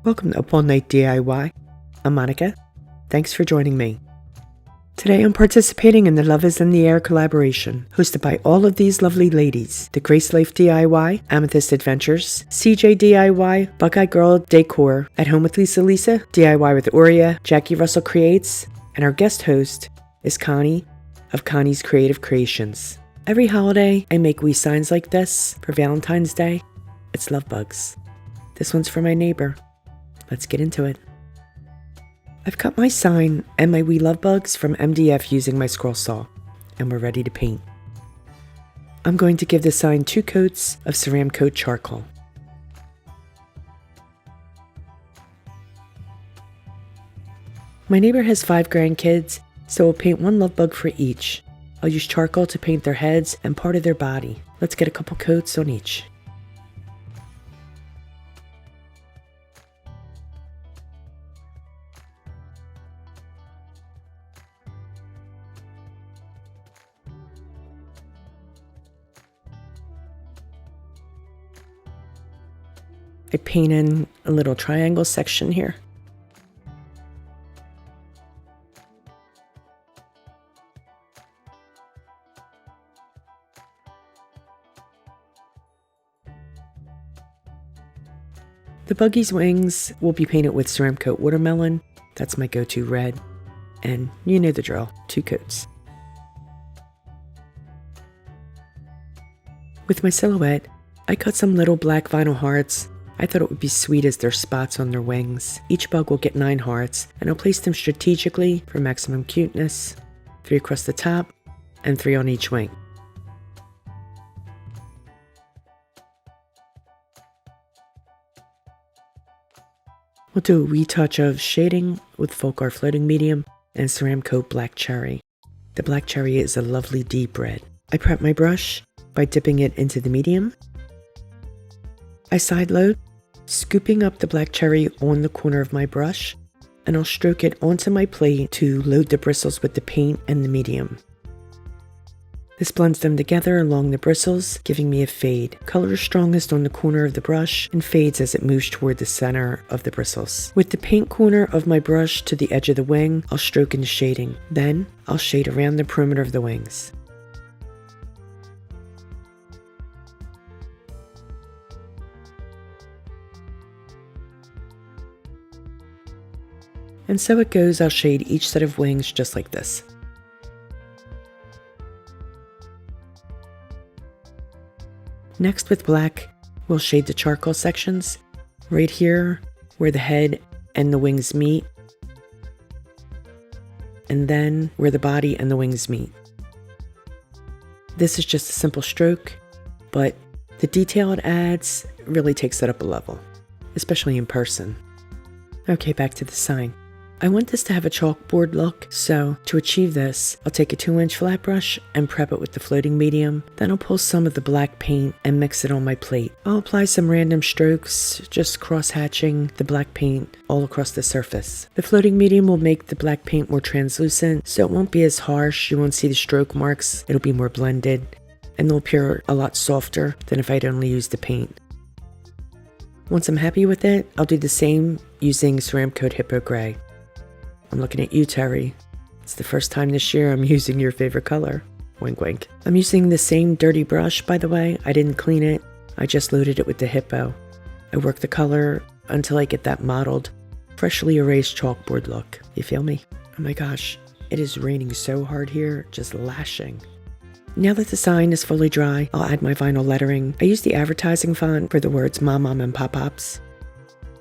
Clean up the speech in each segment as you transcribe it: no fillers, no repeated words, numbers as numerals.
Welcome to Up All Night DIY. I'm Monica. Thanks for joining me. Today I'm participating in the Love is in the Air collaboration, hosted by all of these lovely ladies: the Grace Life DIY, Amethyst Adventures, CeeJ DIY, Buckeye Girl Decor, At Home with Lisa DIY with Aurea, Jacque Russell Creates, and our guest host is Connie of Connie's Creative Creations. Every holiday I make wee signs like this. For Valentine's Day, it's love bugs. This one's for my neighbor. Let's get into it. I've cut my sign and my wee love bugs from MDF using my scroll saw, and we're ready to paint. I'm going to give the sign 2 coats of CeRAMCOAT charcoal. My neighbor has 5 grandkids, so I'll paint 1 love bug for each. I'll use charcoal to paint their heads and part of their body. Let's get a couple coats on each. I paint in a little triangle section here. The buggy's wings will be painted with CeRAMCOAT watermelon. That's my go-to red. And you know the drill, 2 coats. With my silhouette, I cut some little black vinyl hearts. I thought it would be sweet as there's spots on their wings. Each bug will get 9 hearts, and I'll place them strategically for maximum cuteness. 3 across the top, and 3 on each wing. We'll do a wee touch of shading with Folk Art Floating Medium and CeRAMCOAT Black Cherry. The Black Cherry is a lovely deep red. I prep my brush by dipping it into the medium. I side load, scooping up the black cherry on the corner of my brush, and I'll stroke it onto my plate to load the bristles with the paint and the medium. This blends them together along the bristles, giving me a fade. Color is strongest on the corner of the brush and fades as it moves toward the center of the bristles. With the paint corner of my brush to the edge of the wing, I'll stroke into shading. Then I'll shade around the perimeter of the wings. And so it goes, I'll shade each set of wings just like this. Next, with black, we'll shade the charcoal sections, right here where the head and the wings meet, and then where the body and the wings meet. This is just a simple stroke, but the detail it adds really takes it up a level, especially in person. Okay, back to the sign. I want this to have a chalkboard look, so to achieve this, I'll take a 2-inch flat brush and prep it with the floating medium. Then I'll pull some of the black paint and mix it on my plate. I'll apply some random strokes, just cross-hatching the black paint all across the surface. The floating medium will make the black paint more translucent, so it won't be as harsh. You won't see the stroke marks. It'll be more blended, and they'll appear a lot softer than if I'd only used the paint. Once I'm happy with it, I'll do the same using CeRAMCOAT Hippo Gray. I'm looking at you, Terry. It's the first time this year I'm using your favorite color. Wink, wink. I'm using the same dirty brush, by the way. I didn't clean it. I just loaded it with the Hippo. I work the color until I get that mottled, freshly erased chalkboard look. You feel me? Oh my gosh, it is raining so hard here, just lashing. Now that the sign is fully dry, I'll add my vinyl lettering. I use the advertising font for the words Mom, Mom, and Pop Pops.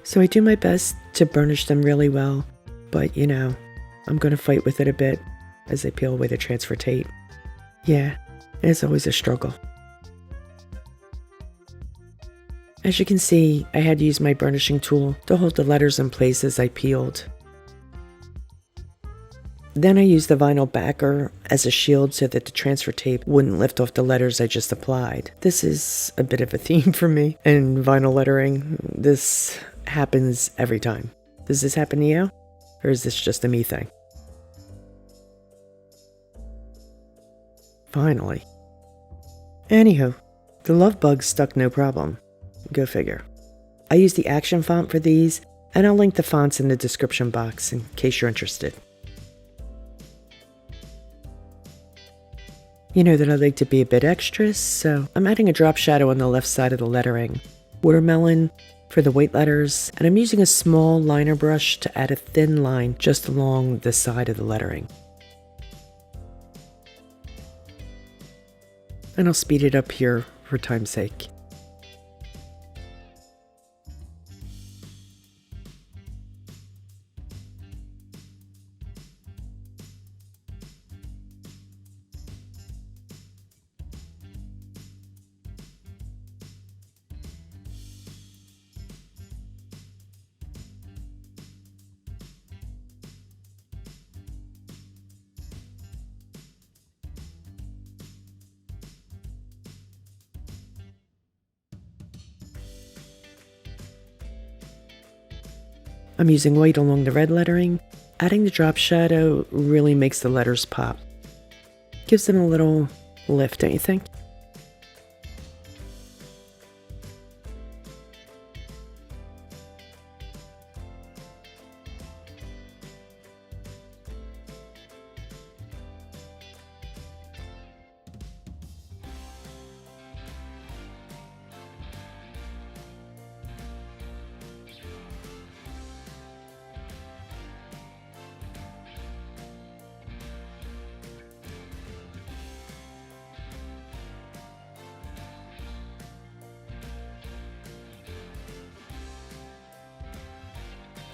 So I do my best to burnish them really well. But, you know, I'm going to fight with it a bit as I peel away the transfer tape. Yeah, it's always a struggle. As you can see, I had to use my burnishing tool to hold the letters in place as I peeled. Then I used the vinyl backer as a shield so that the transfer tape wouldn't lift off the letters I just applied. This is a bit of a theme for me in vinyl lettering. This happens every time. Does this happen to you? Or is this just a me thing? Finally. Anywho, the love bugs stuck no problem. Go figure. I use the action font for these And I'll link the fonts in the description box in case you're interested. You know that I like to be a bit extra, so I'm adding a drop shadow on the left side of the lettering, watermelon for the white letters, and I'm using a small liner brush to add a thin line just along the side of the lettering. And I'll speed it up here for time's sake. I'm using white along the red lettering. Adding the drop shadow really makes the letters pop. Gives them a little lift, don't you think?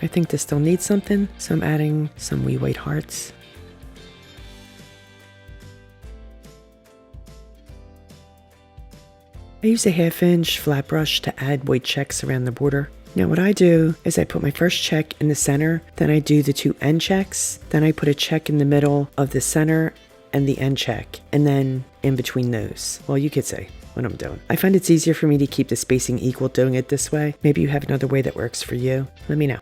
I think this still needs something, so I'm adding some wee white hearts. I use a 1/2 inch flat brush to add white checks around the border. Now what I do is I put my first check in the center, then I do the 2 end checks, then I put a check in the middle of the center and the end check, and then in between those. Well, you could say what I'm doing. I find it's easier for me to keep the spacing equal doing it this way. Maybe you have another way that works for you. Let me know.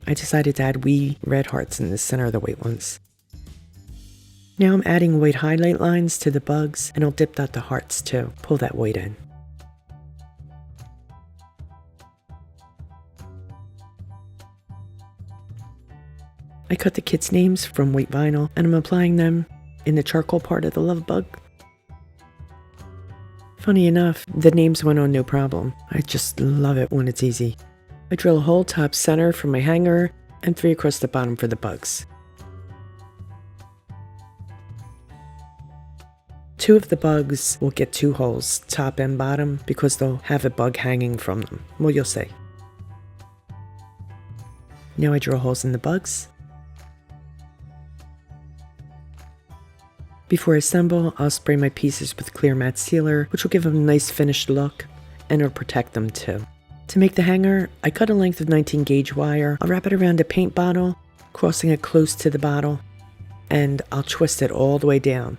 I decided to add wee red hearts in the center of the white ones. Now I'm adding white highlight lines to the bugs, and I'll dip dot the hearts too. Pull that white in. I cut the kids' names from white vinyl, and I'm applying them in the charcoal part of the love bug. Funny enough, the names went on no problem. I just love it when it's easy. I drill a hole top center for my hanger and 3 across the bottom for the bugs. 2 of the bugs will get 2 holes, top and bottom, because they'll have a bug hanging from them. Well, you'll see. Now I drill holes in the bugs. Before I assemble, I'll spray my pieces with clear matte sealer, which will give them a nice finished look, and it'll protect them too. To make the hanger, I cut a length of 19 gauge wire. I'll wrap it around a paint bottle, crossing it close to the bottle, and I'll twist it all the way down.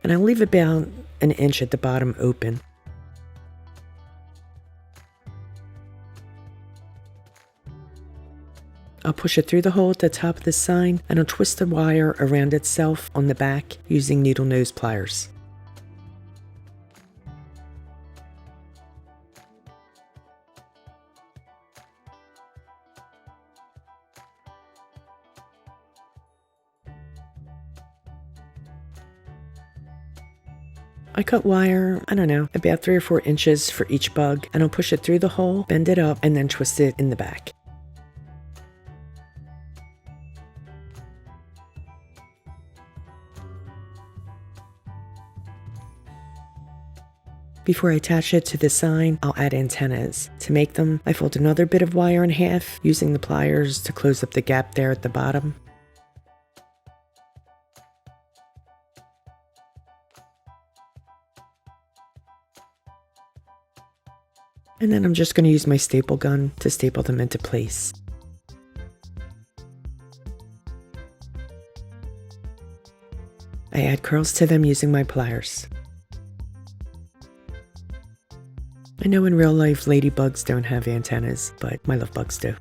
And I'll leave about an inch at the bottom open. I'll push it through the hole at the top of the sign, and I'll twist the wire around itself on the back using needle nose pliers. I cut wire, I don't know, about 3 or 4 inches for each bug, and I'll push it through the hole, bend it up, and then twist it in the back. Before I attach it to the sign, I'll add antennas. To make them, I fold another bit of wire in half, using the pliers to close up the gap there at the bottom. And then I'm just going to use my staple gun to staple them into place. I add curls to them using my pliers. I know in real life ladybugs don't have antennas, but my love bugs do.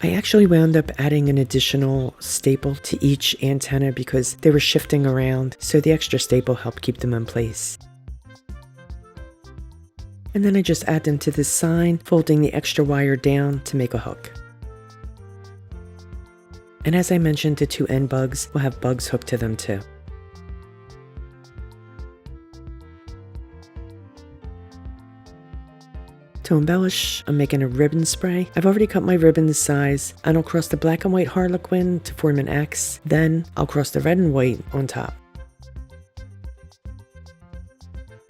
I actually wound up adding an additional staple to each antenna because they were shifting around, so the extra staple helped keep them in place. And then I just add them to this sign, folding the extra wire down to make a hook. And as I mentioned, the 2 end bugs will have bugs hooked to them too. To embellish, I'm making a ribbon spray. I've already cut my ribbon to size, and I'll cross the black and white harlequin to form an X. Then I'll cross the red and white on top.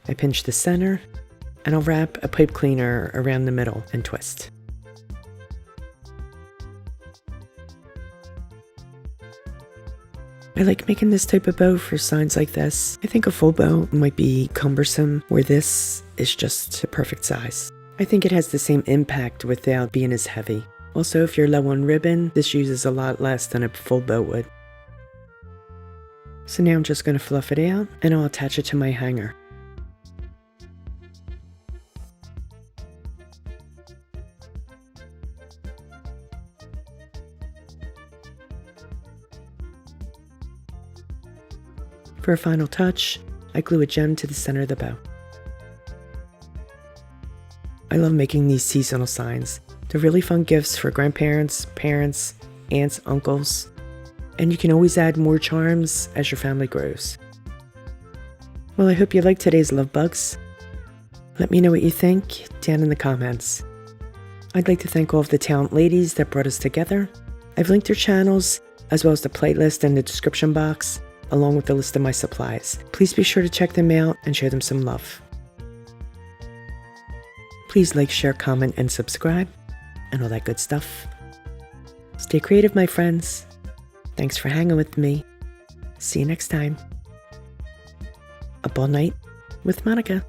I pinch the center, and I'll wrap a pipe cleaner around the middle and twist. I like making this type of bow for signs like this. I think a full bow might be cumbersome, where this is just the perfect size. I think it has the same impact without being as heavy. Also, if you're low on ribbon, this uses a lot less than a full bow would. So now I'm just going to fluff it out, and I'll attach it to my hanger. For a final touch, I glue a gem to the center of the bow. I love making these seasonal signs. They're really fun gifts for grandparents, parents, aunts, uncles, and you can always add more charms as your family grows. Well, I hope you liked today's love bugs. Let me know what you think down in the comments. I'd like to thank all of the talent ladies that brought us together. I've linked their channels, as well as the playlist in the description box, along with the list of my supplies. Please be sure to check them out and show them some love. Please like, share, comment, and subscribe, and all that good stuff. Stay creative, my friends. Thanks for hanging with me. See you next time. Up all night with Monica.